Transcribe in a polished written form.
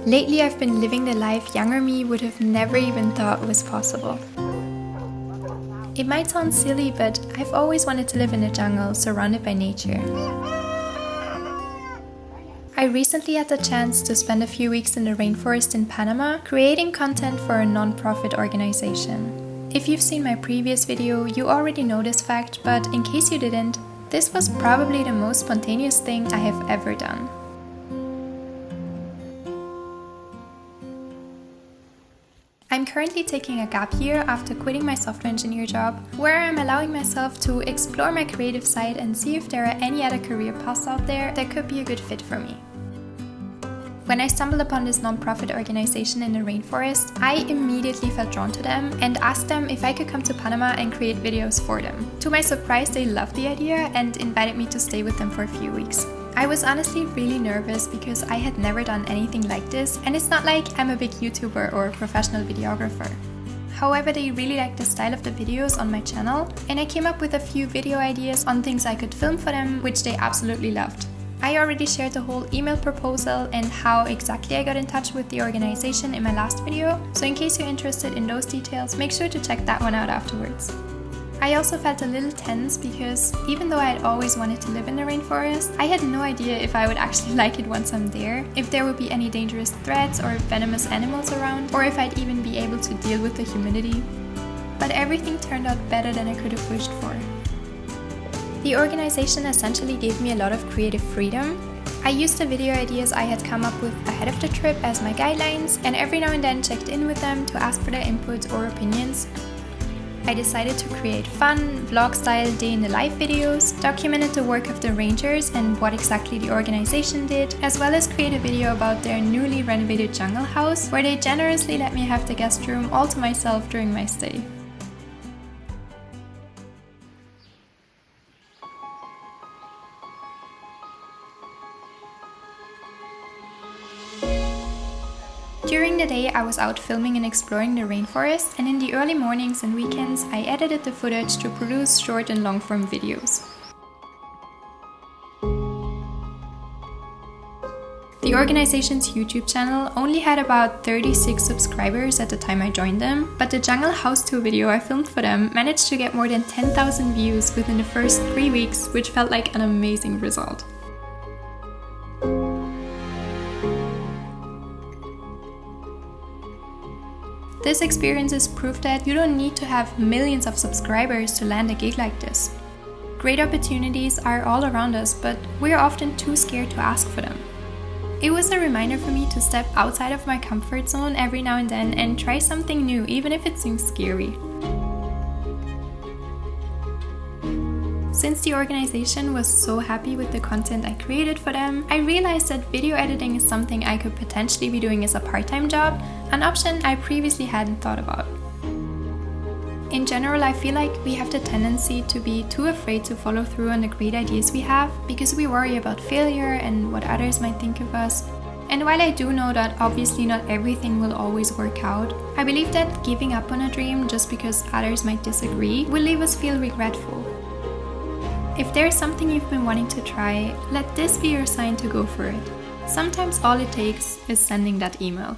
Lately I've been living the life younger me would have never even thought was possible. It might sound silly, but I've always wanted to live in the jungle, surrounded by nature. I recently had the chance to spend a few weeks in the rainforest in Panama, creating content for a non-profit organization. If you've seen my previous video, you already know this fact, but in case you didn't, this was probably the most spontaneous thing I have ever done. I'm currently taking a gap year after quitting my software engineer job, where I'm allowing myself to explore my creative side and see if there are any other career paths out there that could be a good fit for me. When I stumbled upon this non-profit organization in the rainforest, I immediately felt drawn to them and asked them if I could come to Panama and create videos for them. To my surprise, they loved the idea and invited me to stay with them for a few weeks. I was honestly really nervous because I had never done anything like this, and it's not like I'm a big YouTuber or a professional videographer. However, they really liked the style of the videos on my channel, and I came up with a few video ideas on things I could film for them, which they absolutely loved. I already shared the whole email proposal and how exactly I got in touch with the organization in my last video, so in case you're interested in those details, make sure to check that one out afterwards. I also felt a little tense because even though I had always wanted to live in the rainforest, I had no idea if I would actually like it once I'm there, if there would be any dangerous threats or venomous animals around, or if I'd even be able to deal with the humidity. But everything turned out better than I could have wished for. The organization essentially gave me a lot of creative freedom. I used the video ideas I had come up with ahead of the trip as my guidelines, and every now and then checked in with them to ask for their input or opinions. I decided to create fun, vlog-style day-in-the-life videos, documented the work of the rangers and what exactly the organization did, as well as create a video about their newly renovated jungle house, where they generously let me have the guest room all to myself during my stay. During the day, I was out filming and exploring the rainforest, and in the early mornings and weekends, I edited the footage to produce short and long-form videos. The organization's YouTube channel only had about 36 subscribers at the time I joined them, but the Jungle House Tour video I filmed for them managed to get more than 10,000 views within the first 3 weeks, which felt like an amazing result. This experience is proof that you don't need to have millions of subscribers to land a gig like this. Great opportunities are all around us, but we're often too scared to ask for them. It was a reminder for me to step outside of my comfort zone every now and then and try something new, even if it seems scary. Since the organization was so happy with the content I created for them, I realized that video editing is something I could potentially be doing as a part-time job, an option I previously hadn't thought about. In general, I feel like we have the tendency to be too afraid to follow through on the great ideas we have because we worry about failure and what others might think of us. And while I do know that obviously not everything will always work out, I believe that giving up on a dream just because others might disagree will leave us feel regretful. If there's something you've been wanting to try, let this be your sign to go for it. Sometimes all it takes is sending that email.